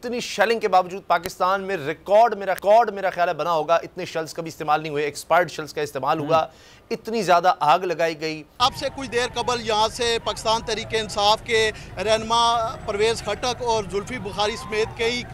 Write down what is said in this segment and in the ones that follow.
इतनी शेलिंग के बावजूद पाकिस्तान में रिकॉर्ड मेरा ख्याल है बना होगा, इतने शेल्स कभी इस्तेमाल नहीं हुए, एक्सपायर्ड शेल्स का इस्तेमाल हुआ, इतनी ज़्यादा आग लगाई गई। अब से कुछ देर कबल यहाँ से पाकिस्तान तहरीक इंसाफ के रहनुमा परवेज़ खटक और जुल्फी बुखारी समेत कई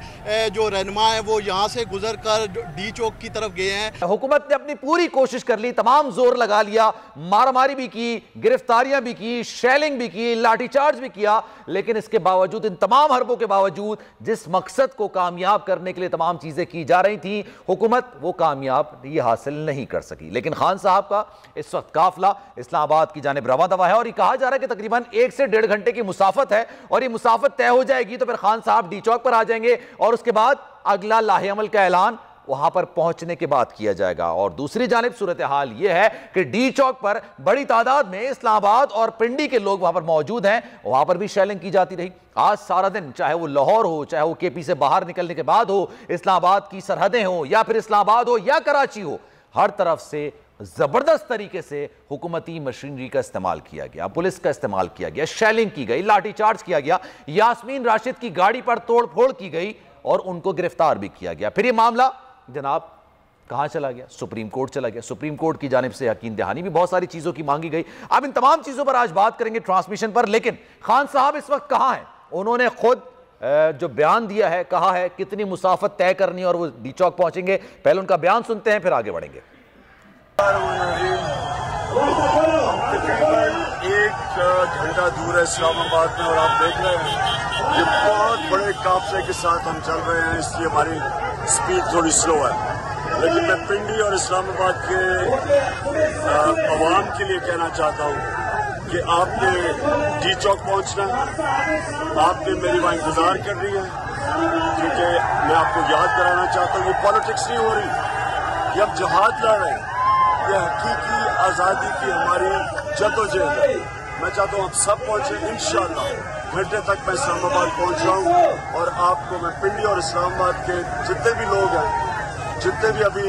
जो रहनुमा हैं वो यहाँ से गुजर कर डी चौक की तरफ गए हैं। हुकूमत ने अपनी पूरी कोशिश कर ली, तमाम जोर लगा लिया, मारामारी भी की, गिरफ्तारियां भी की, शेलिंग भी की, लाठीचार्ज भी किया, लेकिन इसके बावजूद, इन तमाम हरबों के बावजूद, जिस मकसद को कामयाब करने के लिए तमाम चीजें की जा रही थी, हुकूमत वो कामयाब ये हासिल नहीं कर सकी। लेकिन खान साहब का इस वक्त काफिला इस्लामाबाद की जानिब रवा दवा है और ये कहा जा रहा है कि तकरीबन 1 से 1.5 घंटे की मुसाफत है और ये मुसाफत तय हो जाएगी तो फिर खान साहब डी चौक पर आ जाएंगे और उसके बाद अगला लाहे अमल का ऐलान वहां पर पहुंचने के बाद किया जाएगा। और दूसरी जानिब सूरत हाल यह है कि डी चौक पर बड़ी तादाद में इस्लामाबाद और पिंडी के लोग वहां पर मौजूद हैं, वहां पर भी शेलिंग की जाती रही। आज सारा दिन, चाहे वो लाहौर हो, चाहे वो केपी से बाहर निकलने के बाद हो, इस्लामाबाद की सरहदें हो या फिर इस्लामाबाद हो या कराची हो, हर तरफ से जबरदस्त तरीके से हुकूमती मशीनरी का इस्तेमाल किया गया, पुलिस का इस्तेमाल किया गया, शेलिंग की गई, लाठीचार्ज किया गया, यास्मीन राशिद की गाड़ी पर तोड़फोड़ की गई और उनको गिरफ्तार भी किया गया। फिर ये मामला जनाब कहां चला गया? सुप्रीम कोर्ट चला गया। सुप्रीम कोर्ट की जानिब से यकीन दहानी भी बहुत सारी चीजों की मांगी गई। अब इन तमाम चीजों पर आज बात करेंगे ट्रांसमिशन पर, लेकिन खान साहब इस वक्त कहां हैं? उन्होंने खुद जो बयान दिया है, कहा है कितनी मुसाफत तय करनी और वो डी चौक पहुंचेंगे। पहले उनका बयान सुनते हैं, फिर आगे बढ़ेंगे। तकरीबन 1 घंटा दूर है इस्लामाबाद में और आप देख रहे हैं ये बहुत बड़े काफले के साथ हम चल रहे हैं, इसलिए हमारी स्पीड थोड़ी स्लो है। लेकिन मैं पिंडी और इस्लामाबाद के अवाम के लिए कहना चाहता हूँ कि आपने डी चौक पहुँचना है, आपने मेरी वहाँ इंतजार कर रही है, क्योंकि मैं आपको याद कराना चाहता हूँ ये पॉलिटिक्स नहीं हो रही, ये हम जहाद लड़ रहे हैं, ये हकीकी आज़ादी की हमारी जद्दोजहद है। मैं चाहता हूँ आप सब पहुँचे, इंशाअल्लाह घंटे तक मैं इस्लामाबाद पहुँच जाऊँ और आपको मैं पिंडी और इस्लामाबाद के जितने भी लोग हैं, जितने भी अभी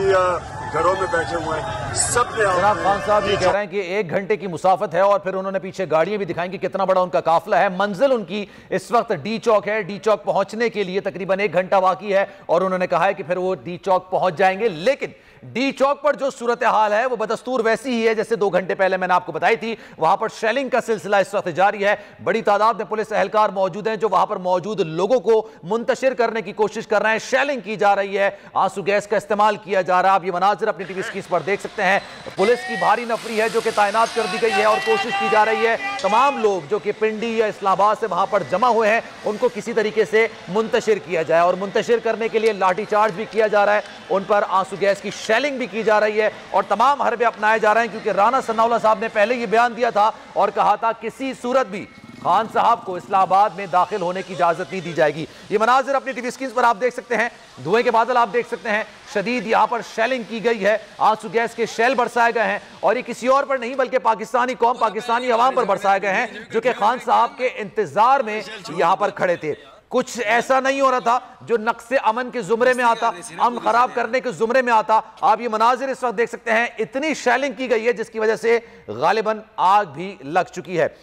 घरों में बैठे हुए हैं, सब ने जनाब खान साहब ये कह रहे हैं कि 1 घंटे की मुसाफत है और फिर उन्होंने पीछे गाड़ियां भी दिखाई कि कितना बड़ा उनका काफिला है। मंजिल उनकी इस वक्त डी चौक है, डी चौक पहुंचने के लिए तकरीबन 1 घंटा बाकी है और उन्होंने कहा है कि फिर वो डी चौक पहुंच जाएंगे। लेकिन डी चौक पर जो सूरत हाल है वो बदस्तूर वैसी ही है जैसे 2 घंटे पहले मैंने आपको बताई थी। वहां पर शेलिंग का सिलसिला इस वक्त जारी है, बड़ी तादाद में पुलिस एहलकार मौजूद हैं जो वहां पर मौजूद लोगों को मुंतशिर करने की कोशिश कर रहे हैं, शेलिंग की जा रही है, आंसू गैस का इस्तेमाल किया जा रहा है। आप ये मनाजिर अपनी टीवी स्क्रीन पर देख सकते हैं, पुलिस की भारी नफरी है जो कि तैनात कर दी गई है और कोशिश की जा रही है तमाम लोग जो कि पिंडी या इस्लामाबाद से वहां पर जमा हुए हैं उनको किसी तरीके से मुंतशिर किया जाए और मुंतशिर करने के लिए लाठीचार्ज भी किया जा रहा है, उन पर आंसू गैस की शेलिंग भी की जा रही है और तमाम हरबे अपनाए जा रहे हैं। क्योंकि राना सनाउल्लाह साहब ने पहले ये बयान दिया था और कहा था किसी सूरत भी खान साहब को इस्लामाबाद में दाखिल होने की इजाजत नहीं दी जाएगी। ये मनाजिर अपनी टीवी स्क्रीन पर आप देख सकते हैं, धुएं के बादल आप देख सकते हैं, शदीद यहां पर शेलिंग की गई है, आंसू गैस के शेल बरसाए गए हैं और ये किसी और पर नहीं बल्कि पाकिस्तानी कौम, पाकिस्तानी अवाम पर बरसाए गए हैं जो कि खान साहब के इंतजार में यहां पर खड़े थे। कुछ ऐसा नहीं हो रहा था जो नक्शे अमन के जुमरे में आता, अमन खराब करने के जुमरे में आता। आप ये मनाजिर इस वक्त देख सकते हैं, इतनी शेलिंग की गई है जिसकी वजह से गालिबन आग भी लग चुकी है।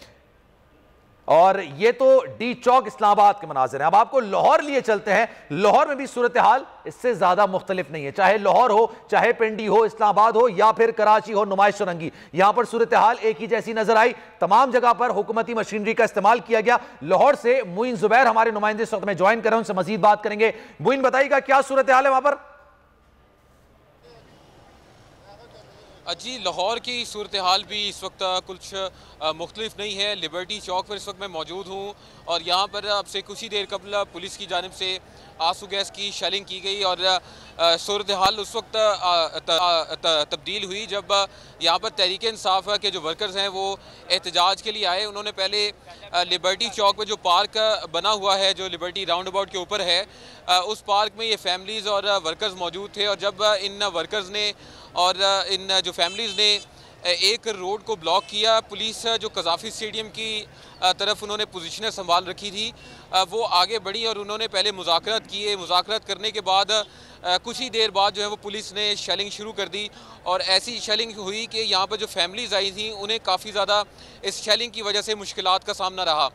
और ये तो डी चौक इस्लामाबाद के मनाजिर हैं। अब आपको लाहौर लिए चलते हैं। लाहौर में भी सूरत हाल इससे ज्यादा मुख्तलिफ नहीं है, चाहे लाहौर हो, चाहे पिंडी हो, इस्लामाबाद हो या फिर कराची हो, नुमाइश रंगी, यहां पर सूरत हाल एक ही जैसी नजर आई। तमाम जगह पर हुकूमती मशीनरी का इस्तेमाल किया गया। लाहौर से मुइन जुबैर हमारे नुमाइंदे इस वक्त में ज्वाइन कर रहे हैं, उनसे मजीद बात करेंगे। मुइन बताइएगा क्या सूरत हाल है वहां पर? जी, लाहौर की सूरत हाल भी इस वक्त कुछ मुख्तलिफ नहीं है। लिबर्टी चौक पर इस वक्त मैं मौजूद हूँ और यहाँ पर अब से कुछ ही देर कबल पुलिस की जानिब से आंसू गैस की शेलिंग की गई और सूरत हाल उस वक्त तब्दील हुई जब यहाँ पर तहरीक इंसाफ के जो वर्कर्स हैं वो एहतजाज के लिए आए। उन्होंने पहले लिबर्टी चौक में जो पार्क बना हुआ है, जो लिबर्टी राउंड अबाउट के ऊपर है, उस पार्क में ये फैमिलीज़ और वर्कर्स मौजूद थे और जब इन वर्कर्स ने और इन जो फैमिलीज़ ने एक रोड को ब्लॉक किया, पुलिस जो कज़ाफ़ी स्टेडियम की तरफ उन्होंने पोजीशनें संभाल रखी थी वो आगे बढ़ी और उन्होंने पहले मुज़ाकरात किए। मुज़ाकरात करने के बाद कुछ ही देर बाद जो है वो पुलिस ने शेलिंग शुरू कर दी और ऐसी शेलिंग हुई कि यहाँ पर जो फैमिलीज़ आई थी उन्हें काफ़ी ज़्यादा इस शेलिंग की वजह से मुश्किलात का सामना रहा।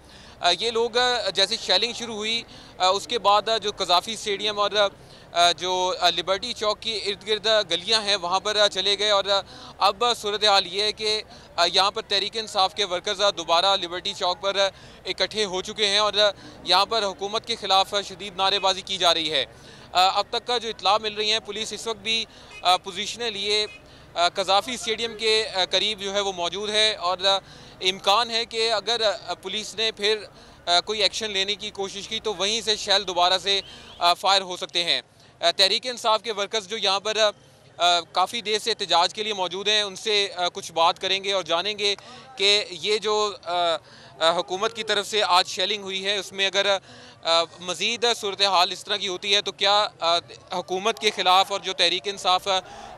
ये लोग जैसे शेलिंग शुरू हुई उसके बाद जो कज़ाफ़ी स्टेडियम और जो लिबर्टी चौक की इर्द गिर्द गलियां हैं वहाँ पर चले गए और अब सूरत हाल ये है कि यहाँ पर तहरीक इंसाफ के वर्कर्स दोबारा लिबर्टी चौक पर इकट्ठे हो चुके हैं और यहाँ पर हुकूमत के ख़िलाफ़ शदीद नारेबाजी की जा रही है। अब तक का जो इत्तला मिल रही है, पुलिस इस वक्त भी पोजीशनें लिए कज़ाफ़ी स्टेडियम के करीब जो है वो मौजूद है और इम्कान है कि अगर पुलिस ने फिर कोई एक्शन लेने की कोशिश की तो वहीं से शेल दोबारा से फायर हो सकते हैं। तहरीक इंसाफ के वर्कर्स जो यहाँ पर काफ़ी देर से एहतजाज के लिए मौजूद हैं, उनसे कुछ बात करेंगे और जानेंगे कि ये जो हुकूमत की तरफ से आज शेलिंग हुई है उसमें अगर मज़ीद सूरत हाल इस तरह की होती है तो क्या हुकूमत के ख़िलाफ़ और जो तहरीक इंसाफ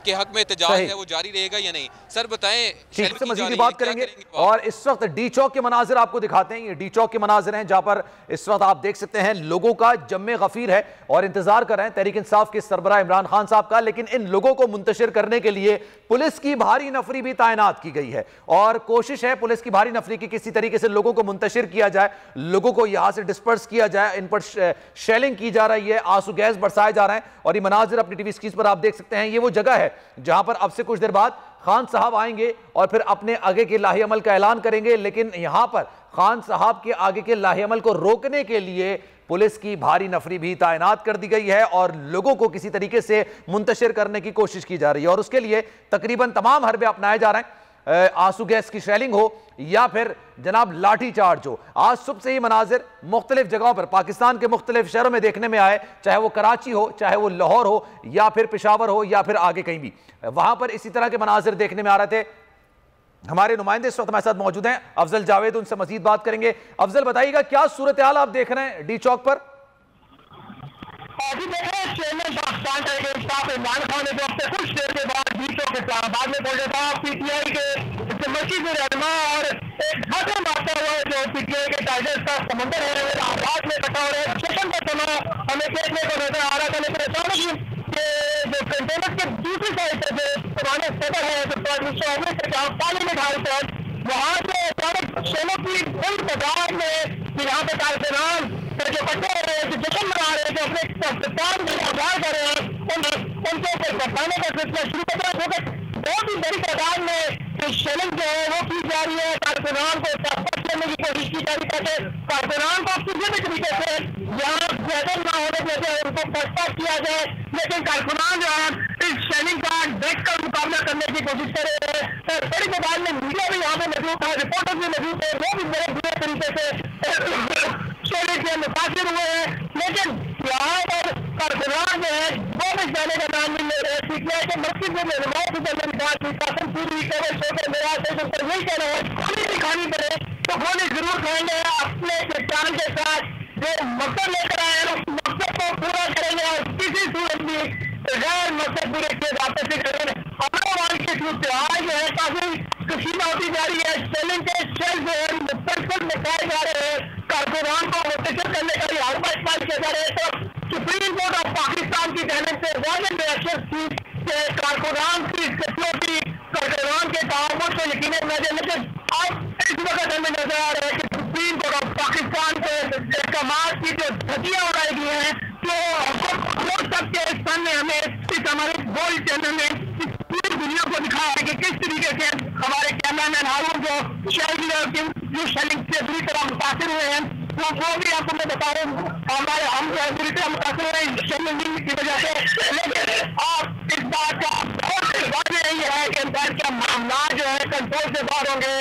के हक़ में एहतजाज है वो जारी रहेगा या नहीं? सर बताएं। ठीक से मज़ीद बात करेंगे और इस वक्त डी चौक के मनाजिर आपको दिखाते हैं। ये डी चौक के मनाजिर हैं जहाँ पर इस वक्त आप देख सकते हैं लोगों का जम्मे गफीर है और इंतजार कर रहे हैं तहरीक इंसाफ के सरबराह इमरान खान साहब का। लेकिन इन लोगों को मुंतशिर करने के लिए पुलिस की भारी नफरी भी तैनात की गई है और कोशिश है पुलिस की भारी नफरी की किसी तरीके से लोगों को मुंतशिर किया जाए, लोगों को यहां से डिस्पर्स किया जाए। इन पर शेलिंग की जा रही है, आंसू गैस बरसाए जा रहे हैं और ये मनाजिर अपनी टीवी स्क्रीन पर आप देख सकते हैं। ये वो जगह है जहां पर अब से कुछ देर बाद खान साहब आएंगे और फिर अपने आगे के लाही अमल का ऐलान करेंगे। लेकिन यहां पर खान साहब के आगे के लाही अमल को रोकने के लिए पुलिस की भारी नफरी भी तैनात कर दी गई है और लोगों को किसी तरीके से मुंतशिर करने की कोशिश की जा रही है और उसके लिए तकरीबन तमाम हरबे अपनाए जा रहे हैं। आंसू गैस की शेलिंग हो या फिर जनाब लाठी चार्ज हो। आज सुबह से ही मनाजिर मुख्तलिफ जगहों पर पाकिस्तान के मुख्तलिफ शहरों में देखने में आए, चाहे वो कराची हो, चाहे वो लाहौर हो या फिर पेशावर हो या फिर आगे कहीं भी, वहां पर इसी तरह के मनाजिर देखने में आ रहे थे। हमारे नुमाइंदे इस वक्त हमारे साथ मौजूद हैं, अफजल जावेद, उनसे मजीद बात करेंगे। अफजल बताइएगा क्या सूरत हाल आप देख रहे हैं डी चौक पर? अभी देख रहे हैं चेयरमैन पाकिस्तान तहरीक इंसाफ इमरान खान ने जो अपने कुछ देर के बाद डी चौक इस्लामाबाद में पहुंचा था, पीटीआई के मस्जिद रहनुमा और एक धक्का मारता हुआ जो पीटीआई के टाइगर्स का समंदर है आबाद में इकट्ठा हो रहे हैं। सेशन का समय हमें देखने को नजर आ रहा था, लेकिन अचानक ही जो कंटेनर के दूसरी साइड से जो पुराने सदर है जो जहाँ पानी में ढाल कर वहां से अचानक सोलों की बड़ी तादाद में यहाँ पे कारकुनान जो इकट्ठे हो रहे हैं, जो जश्न मना रहे हैं, जो अपने पाकिस्तान में आजाद कर रहे हैं, उनके ऊपर बरसाने का सिलसिला शुरू कर रहा है। बहुत ही बड़ी तादाद में जो शेलिंग जो है वो की जा रही है, कारकुनान को वापस लेने की कोशिश की जा रही है ताकि कारकुनान को किसी भी तरीके से यहाँ ज्यादा ना होने देते उनको पक्षपात किया जाए। लेकिन कारकुनान जो है इस शेलिंग का देख कर मुकाबला करने की कोशिश कर रहे हैं। बड़ी तादाद में मीडिया भी यहाँ पे मौजूद है, रिपोर्टर भी मौजूद है, वो भी बड़े बुरे तरीके से शेलिंग से मुतासिर हुए हैं। लेकिन यहाँ पर कारकुनान जो है वो भी जाने का नाम नहीं ले रहे। पीटीआई के मस्जिद में रहनुमाओं की शासन पूरी कवर छोटे मेरा यही कह रहे हैं गोली भी खानी पड़े तो गोली जरूर खाएंगे। अपने किसान के साथ जो मकसद लेकर आए हैं उस मकसद को पूरा करेंगे और किसी सूरत में गैर मकसद पूरे किए जाते से करेंगे। अमरोवाल के त्योहार जो है काफी कशीदा होती जा रही है। शेलिंग के शेल जो है मुस्तकिल निकाले जा रहे हैं, कारकुनान को मुंतशिर करने का भी हर इस्तेमाल किया जा रहा है। तो सुप्रीम कोर्ट ऑफ पाकिस्तान की जानिब से वाजिब रिएक्शन थी कि कारकुनान की सिक्योरिटी कारकुनान के तामुल को यकीनन न देने। लेकिन अब इस वक्त हमें नजर आ रहा है कि सुप्रीम कोर्ट ऑफ पाकिस्तान के अहकाम की जो धज्जियां उड़ाई गई हैं तो सबके सामने हमें इस हमारे गोल्ड चैनल में पूरी दुनिया को दिखाया है कि किस तरीके से हमारे कैमरामैन हारून जो शेलिंग से बुरी तरह मुतासिर हुए हैं वो भी आपको मैं बता रहा हूँ। हमारे हम जो है बुरी तरह मुतासिर हुए हैं शेलिंग की वजह से। लेकिन आप इस बात का बहुत वाज़ेह यही है कि इनका मामला जो है कंट्रोल से बाहर होंगे,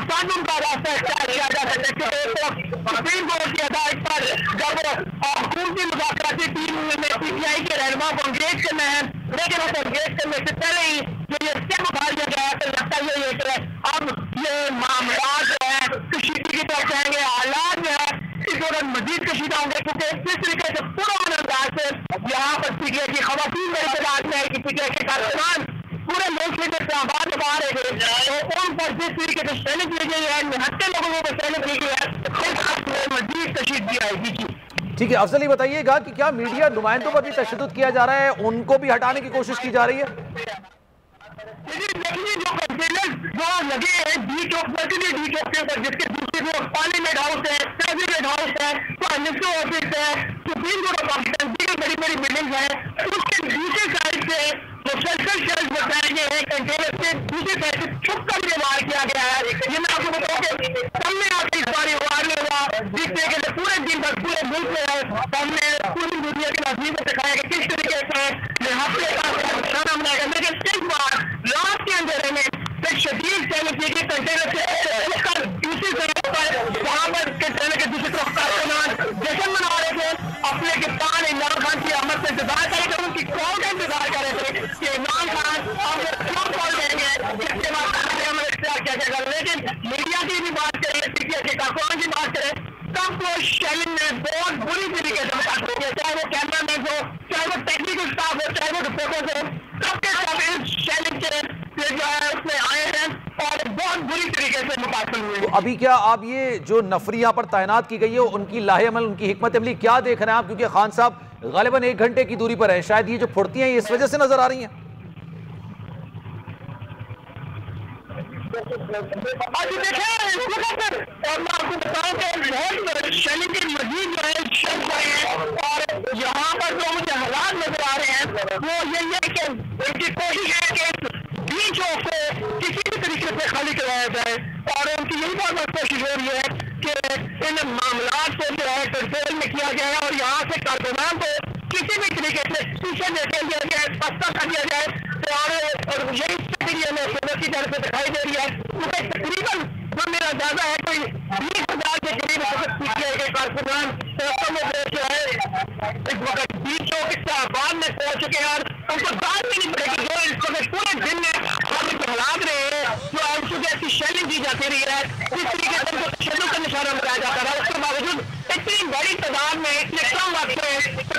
कानून का रास्ता इख्तियार किया जा सकता है। सुप्रीम कोर्ट की हदायत पर जब हुकूमती मुज़ाकराती टीम ने पीटीआई के रहनुमा को अंगेज करना है, लेकिन उस अंगेज करने से पहले ही जो ये स्टेप उठा लिया गया है तो लगता ही है कि अब ये मामला जो है कशीदगी की तरफ जाएंगे, हालात जो है इस दौरान मजीद कशीदा होंगे क्योंकि इस तरीके से पूरा अंदाज से यहाँ पर पीटीआई की खवातीन बड़ी तादाद में है कि पीटीआई के कारकुनान पूरे मुल्क में जैसे आबाद बाहर है तो उन पर जिस तरीके से शेलिंग की गई है, निहत्ते लोगों पर शेलिंग की गई है, मजीद कशीदगी आएगी। ठीक है अफजल, बताइएगा कि क्या मीडिया नुमाइंदों पर भी तशद्दुद किया जा रहा है, उनको भी हटाने की कोशिश की जा रही है? देखिए जो कंटेनर जो लगे हैं डी चौक पर, डी चौक के ऊपर जिसके दूसरी पार्लियामेंट हाउस है, प्रेसिडेंट हाउस है, प्राइम मिनिस्टर ऑफिस है, सुप्रीम कोर्ट ऑफ पाकिस्तान की बड़ी बड़ी बिल्डिंग है। उसके दूसरी साइड से मुसलसल शेल्फ बताए गए हैं कंटेनर से, दूसरी साइड से छुप कर ये वार किया गया है। ये मैं आपको बताऊँ कि हमने आके इस बार वार नहीं हुआ, जीतने के लिए पूरे दिन भर पूरे मुल्क में है। हमने पूरी दुनिया के नाज़रीन को दिखाया कि किस तरीके से हफ्ते का निशाना बनाएगा, लेकिन इस बार लास्ट के अंदर में शदीद चैलेंज की कंटेनर से दूसरी तरफ पर वहाँ पर कंटेनर के दूसरी तरफ कारकुनान जश्न मना रहे थे, अपने कप्तान इमरान खान की आमद से इंतजार कर रहे थे, उनकी कॉल का इंतजार कर रहे थे कि इमरान खान आपको क्यों कॉल देंगे, इसके बाद हमें इख्तियार क्या जाएगा। लेकिन मीडिया की भी बात करें, पीटीआई के कारकुनान की बात करें, सबको शेलिंग ने बहुत बुरी तरीके से मुताबिक किया, चाहे वो कैमरामैन हो, चाहे वो टेक्निकल स्टाफ हो, चाहे वो रिपोर्टर्स हो, सबके सब इस शेलिंग के जो है उसमें आए हैं और बहुत बुरी तरीके से मुताबिक हुए। तो अभी क्या आप ये जो नफरी यहाँ पर तैनात की गई है उनकी लाहे-अमल, उनकी हिकमत अमली क्या देख रहे हैं आप? क्योंकि खान साहब गालिबन 1 घंटे की दूरी पर है, शायद ये जो फुर्तियां हैं इस वजह से नजर आ रही हैं। आज देखिए और मैं आपको बताऊं कि बहुत शेलिंग के मजीद जो है शब्द आए हैं और यहाँ पर जो मुझे हालात नजर आ रहे हैं वो यही है कि उनकी कोशिश है कि बीच को किसी भी तरीके से खाली करवाया जाए और उनकी यही बहुत कोशिश हो रही है कि इन मामलात को जो है कंट्रोल में किया जाए और यहाँ से कारकुनान को किसी भी तरीके से पीछे लेके दिया जाए, पस्ता कर दिया जाए और यही स्थिति हमें सूरत की तरफ से दिखाई दे रही है। क्योंकि तकरीबन जो मेरा अंदाजा है कोई 20,000 के करीब पीटीआई के कारकुनान जो है इस वक्त बीच चौक इस्लामाबाद में पहुंच चुके हैं और उनको बात भी नहीं पड़ेगी जो इस वक्त पूरे दिन में हालात रहे हैं जो आंसू जैसी शेलिंग दी जाती रही है, जिस तरीके से उनको शेलों का निशाना बनाया जाता है, उसके बावजूद इतनी बड़ी तादाद में इतने कम वक्त में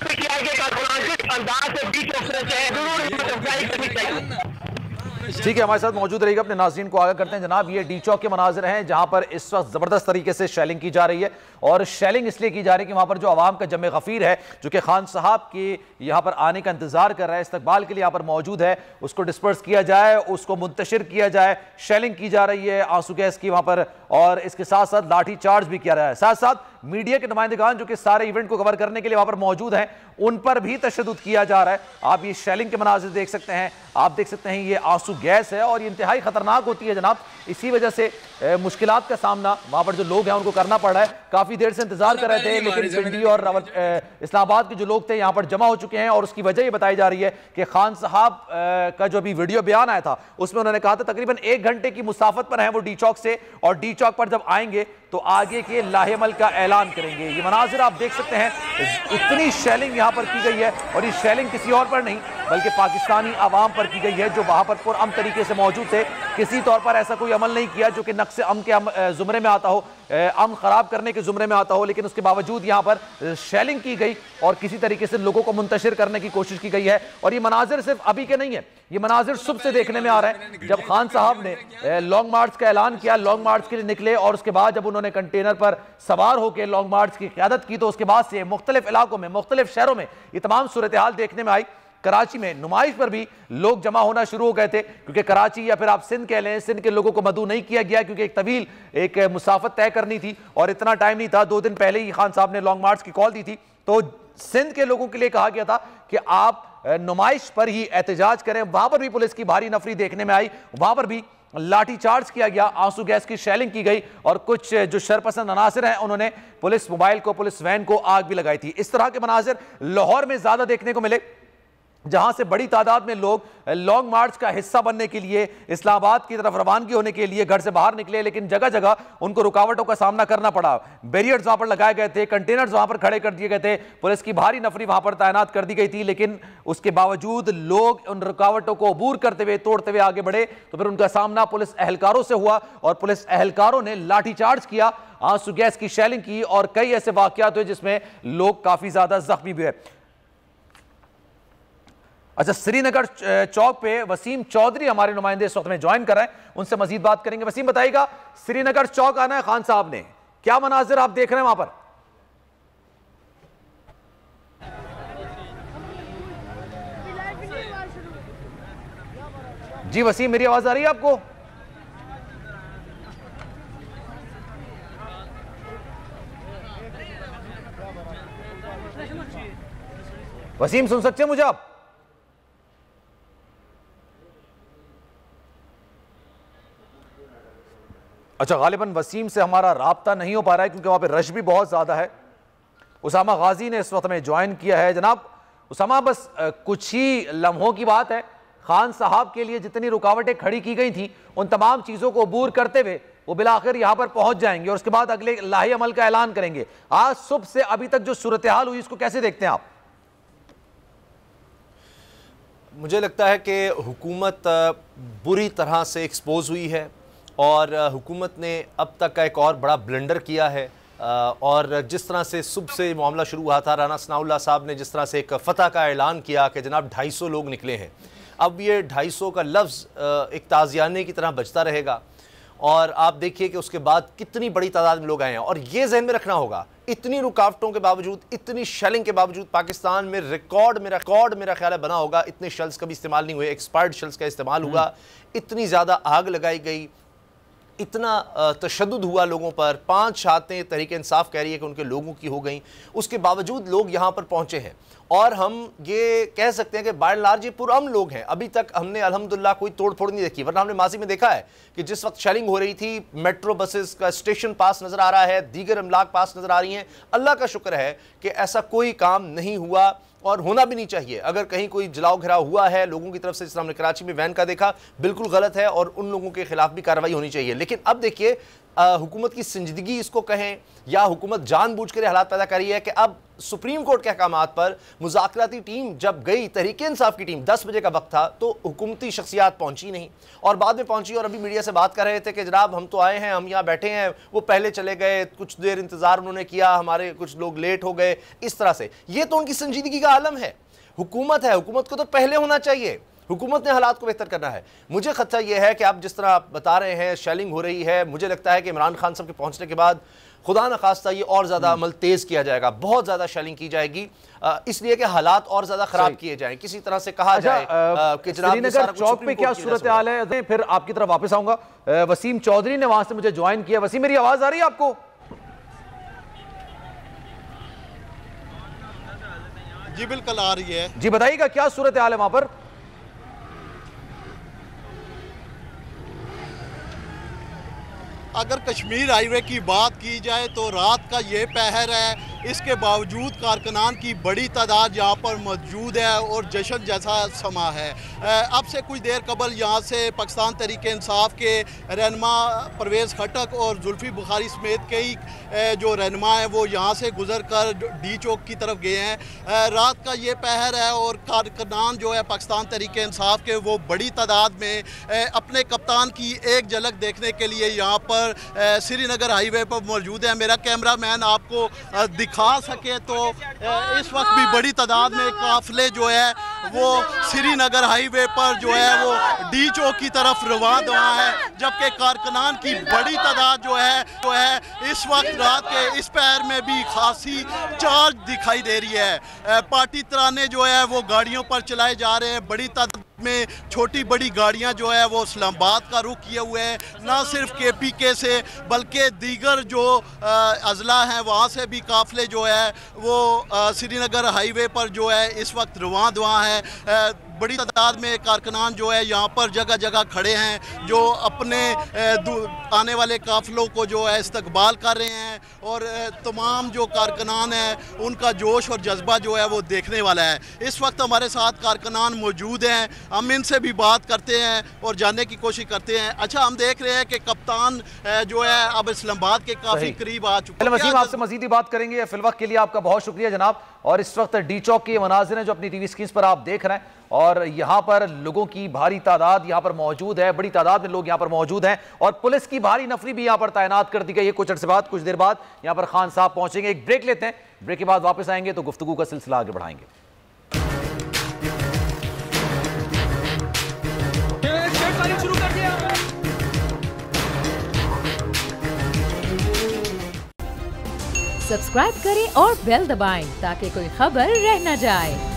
पीटीआई के कारकुनान जिस अंदाज से बीच चौक से जरूर करनी चाहिए। ठीक है, हमारे साथ मौजूद रहेगा, अपने नाज़रीन को आगाह करते हैं। जनाब, ये डी चौक के मनाजिर हैं जहां पर इस वक्त ज़बरदस्त तरीके से शेलिंग की जा रही है और शेलिंग इसलिए की जा रही है कि वहां पर जो आवाम का जमे गफ़ीर है जो कि खान साहब के यहाँ पर आने का इंतजार कर रहा है, इस्तकबाल के लिए यहाँ पर मौजूद है, उसको डिस्पर्स किया जाए, उसको मुंतशिर किया जाए। शेलिंग की जा रही है आंसू गैस की वहां पर और इसके साथ साथ लाठी चार्ज भी किया रहा है। साथ साथ मीडिया के नुमाइंदगान जो कि सारे इवेंट को कवर करने के लिए वहां पर मौजूद हैं, उन पर भी तशद्दुद किया जा रहा है। आप ये शेलिंग के मनाजिर देख सकते हैं, आप देख सकते हैं ये आंसू गैस है और ये इंतहाई खतरनाक होती है जनाब। इसी वजह से मुश्किलात का सामना वहां पर जो लोग हैं उनको करना पड़ रहा है। काफी देर से इंतजार कर रहे थे, लेकिन पिंडी और इस्लामाबाद के जो लोग थे यहाँ पर जमा हो चुके हैं और उसकी वजह ये बताई जा रही है कि खान साहब का जो अभी वीडियो बयान आया था उसमें उन्होंने कहा था तकरीबन 1 घंटे की मुसाफत पर है वो डी चौक से, और डी चौक पर जब आएंगे तो आगे के लाहेमल का ऐलान करेंगे। ये मनाजिर आप देख सकते हैं, इतनी शेलिंग यहाँ पर की गई है और ये शेलिंग किसी और पर नहीं बल्कि पाकिस्तानी आवाम पर की गई है जो वहां पर पुरअमन तरीके से मौजूद थे। किसी तौर पर ऐसा कोई अमल नहीं किया जो कि नक्शे अमन के जुमरे में आता हो, अमन खराब करने के जुमरे में आता हो, लेकिन उसके बावजूद यहाँ पर शेलिंग की गई और किसी तरीके से लोगों को मुंतशिर करने की कोशिश की गई है। और ये मनाजिर सिर्फ अभी के नहीं है, ये मनाजिर सुबह से देखने में आ रहा है। जब खान साहब ने लॉन्ग मार्च का ऐलान किया, लॉन्ग मार्च के लिए निकले और उसके बाद जब उन्होंने कंटेनर पर सवार होकर लॉन्ग मार्च की क़यादत की तो उसके बाद से मुख्तलिफ इलाकों में, मुख्तलिफ शहरों में ये तमाम सूरत हाल देखने में आई। कराची में नुमाइश पर भी लोग जमा होना शुरू हो गए थे क्योंकि कराची या फिर आप सिंध कह लें, सिंध के लोगों को मदऊ नहीं किया गया क्योंकि एक तवील एक मुसाफत तय करनी थी और इतना टाइम नहीं था। 2 दिन पहले ही खान साहब ने लॉन्ग मार्च की कॉल दी थी, तो सिंध के लोगों के लिए कहा गया था कि आप नुमाइश पर ही एहतजाज करें। वहां पर भी पुलिस की भारी नफरी देखने में आई, वहां पर भी लाठी चार्ज किया गया, आंसू गैस की शेलिंग की गई और कुछ जो शरपसंद अनासिर हैं उन्होंने पुलिस मोबाइल को, पुलिस वैन को आग भी लगाई थी। इस तरह के मनाजिर लाहौर में ज्यादा देखने को मिले जहां से बड़ी तादाद में लोग लॉन्ग मार्च का हिस्सा बनने के लिए इस्लामाबाद की तरफ रवानगी होने के लिए घर से बाहर निकले, लेकिन जगह जगह उनको रुकावटों का सामना करना पड़ा। बैरियर्स वहां पर लगाए गए थे, कंटेनर्स वहां पर खड़े कर दिए गए थे, पुलिस की भारी नफरी वहां पर तैनात कर दी गई थी, लेकिन उसके बावजूद लोग उन रुकावटों को अबूर करते हुए, तोड़ते हुए आगे बढ़े। तो फिर उनका सामना पुलिस एहलकारों से हुआ और पुलिस एहलकारों ने लाठीचार्ज किया, आंसू गैस की शेलिंग की और कई ऐसे वाकयात हुए जिसमें लोग काफी ज्यादा जख्मी भी हुए। अच्छा, श्रीनगर चौक पे वसीम चौधरी हमारे नुमाइंदे इस वक्त में ज्वाइन कर रहे हैं, उनसे मजीद बात करेंगे। वसीम बताइएगा, श्रीनगर चौक आना है खान साहब ने, क्या मनाजिर आप देख रहे हैं वहां पर? जी वसीम, मेरी आवाज आ रही है आपको? वसीम, सुन सकते हैं मुझे आप? अच्छा, गालिबन वसीम से हमारा राब्ता नहीं हो पा रहा है क्योंकि वहां पे रश भी बहुत ज्यादा है। उसामा गाजी ने इस वक्त में ज्वाइन किया है। जनाब उसामा, बस कुछ ही लम्हों की बात है, खान साहब के लिए जितनी रुकावटें खड़ी की गई थी उन तमाम चीजों को अबूर करते हुए वो बिलाखिर यहां पर पहुंच जाएंगे और उसके बाद अगले लाही अमल का ऐलान करेंगे। आज सुबह से अभी तक जो सूरत हाल हुई इसको कैसे देखते हैं आप? मुझे लगता है कि हुकूमत बुरी तरह से एक्सपोज हुई है और हुकूमत ने अब तक का एक और बड़ा ब्लंडर किया है। और जिस तरह से सुबह से मामला शुरू हुआ था, राना सनाउल्लाह साहब ने जिस तरह से एक फ़तह का ऐलान किया कि जनाब 250 लोग निकले हैं, अब ये 250 का लफ्ज़ एक ताज़ियाने की तरह बजता रहेगा। और आप देखिए कि उसके बाद कितनी बड़ी तादाद में लोग आए हैं। और ये जहन में रखना होगा, इतनी रुकावटों के बावजूद, इतनी शेलिंग के बावजूद पाकिस्तान में रिकॉर्ड मेरा ख्याल है बना होगा। इतने शेल्स कभी इस्तेमाल नहीं हुए, एक्सपायर्ड शेल्स का इस्तेमाल हुआ, इतनी ज़्यादा आग लगाई गई, इतना तशद्दुद हुआ लोगों पर। 5 शहादतें तहरीक इंसाफ कह रही है कि उनके लोगों की हो गई, उसके बावजूद लोग यहाँ पर पहुँचे हैं। और हम ये कह सकते हैं कि बाय एंड लार्ज ये पुरअमन लोग हैं। अभी तक हमने अल्हम्दुलिल्लाह कोई तोड़ फोड़ नहीं देखी, वरना हमने माजी में देखा है कि जिस वक्त शेलिंग हो रही थी, मेट्रो बसेस का स्टेशन पास नज़र आ रहा है, दीगर अमलाक पास नज़र आ रही हैं। अल्लाह का शुक्र है कि ऐसा कोई काम नहीं हुआ और होना भी नहीं चाहिए। अगर कहीं कोई जलाओ घिराव हुआ है लोगों की तरफ से, जिस तरह हमने कराची में वैन का देखा, बिल्कुल गलत है और उन लोगों के खिलाफ भी कार्रवाई होनी चाहिए। लेकिन अब देखिए, हुकूमत की संजीदगी इसको कहें या हुकूमत जानबूझकर हालात पैदा कर रही है कि अब सुप्रीम कोर्ट के अहकामात पर मुज़ाकराती टीम जब गई, तहरीक इंसाफ की टीम, 10 बजे का वक्त था, तो हुकूमती शख्सियात पहुंची नहीं और बाद में पहुंची और अभी मीडिया से बात कर रहे थे कि जनाब हम तो आए हैं, हम यहाँ बैठे हैं, वो पहले चले गए, कुछ देर इंतजार उन्होंने किया, हमारे कुछ लोग लेट हो गए। इस तरह से ये तो उनकी संजीदगी का आलम है। हुकूमत है, हुकूमत को तो पहले होना चाहिए, हुकूमत ने हालात को बेहतर करना है। मुझे खदशा यह है कि आप जिस तरह आप बता रहे हैं शेलिंग हो रही है, मुझे लगता है कि इमरान खान साहब के पहुंचने के बाद खुदा न खास्ता ये और ज़्यादा अमल तेज़ किया जाएगा, बहुत ज़्यादा शेलिंग की जाएगी, इसलिए कि हालात और ज़्यादा ख़राब किए जाएं। किसी तरह से कहा जाए कि जनाब श्रीनगर चौक पे क्या सूरत हाल है, फिर आपकी तरफ वापस आऊँगा। वसीम चौधरी ने वहाँ से मुझे ज्वाइन किया। वसीम, मेरी आवाज़ आ रही है आपको? जी बिल्कुल आ रही है। जी बताइएगा क्या सूरत हाल है वहाँ पर? अगर कश्मीर हाईवे की बात की जाए तो रात का ये पहर है, इसके बावजूद कारकुनान की बड़ी तादाद यहाँ पर मौजूद है और जश्न जैसा समा है। अब से कुछ देर कबल यहाँ से पाकिस्तान तहरीक इंसाफ के रहनुमा परवेज़ खटक और जुल्फ़ी बुखारी समेत कई जो रहनुमा हैं वो यहाँ से गुजर कर डी चौक की तरफ गए हैं। रात का ये पहर है और कारकुनान जो है पाकिस्तान तहरीक इंसाफ के वो बड़ी तादाद में अपने कप्तान की एक झलक देखने के लिए यहाँ पर श्रीनगर हाईवे पर मौजूद है। मेरा कैमरा मैन आपको दिखा सके तो इस वक्त भी बड़ी तादाद में काफिले जो है वो श्रीनगर हाईवे पर जो है वो डी चौक की तरफ रवाना है, जबकि कारकुनान की बड़ी तादाद जो है इस वक्त रात के इस पहर में भी खासी चार्ज दिखाई दे रही है। पार्टी तराने जो है वो गाड़ियों पर चलाए जा रहे हैं, बड़ी तादाद में छोटी बड़ी गाड़ियां जो है वो इस्लामाबाद का रुख किए हुए हैं। ना सिर्फ KPK से बल्कि दीगर जो अजला हैं वहाँ से भी काफिले जो है वो श्रीनगर हाईवे पर जो है इस वक्त रवां है। बड़ी तादाद में कारकुनान जो है यहाँ पर जगह जगह खड़े हैं, जो अपने आने वाले काफिलों को जो है इस्तकबाल कर रहे हैं और तमाम जो कारकुनान हैं उनका जोश और जज्बा जो है वो देखने वाला है। इस वक्त हमारे साथ कारकुनान मौजूद हैं, हम इनसे भी बात करते हैं और जानने की कोशिश करते हैं। अच्छा, हम देख रहे हैं कि कप्तान जो है अब इस्लामाबाद के काफ़ी करीब आ चुके हैं। वसीम, आपसे मज़ीद बात करेंगे। फिलवक्त के लिए आपका बहुत शुक्रिया जनाब। और इस वक्त डी चौक के मनाजिर हैं जो अपनी टीवी स्क्रीन पर आप देख रहे हैं और यहाँ पर लोगों की भारी तादाद यहाँ पर मौजूद है, बड़ी तादाद में लोग यहाँ पर मौजूद हैं और पुलिस की भारी नफरी भी यहाँ पर तैनात कर दी गई है। कुछ अर्से बाद, कुछ देर बाद यहाँ पर खान साहब पहुंचेंगे। एक ब्रेक लेते हैं, ब्रेक के बाद वापस आएंगे तो गुफ्तगू का सिलसिला आगे बढ़ाएंगे। सब्सक्राइब करें और बेल दबाएं ताकि कोई खबर रह न जाए।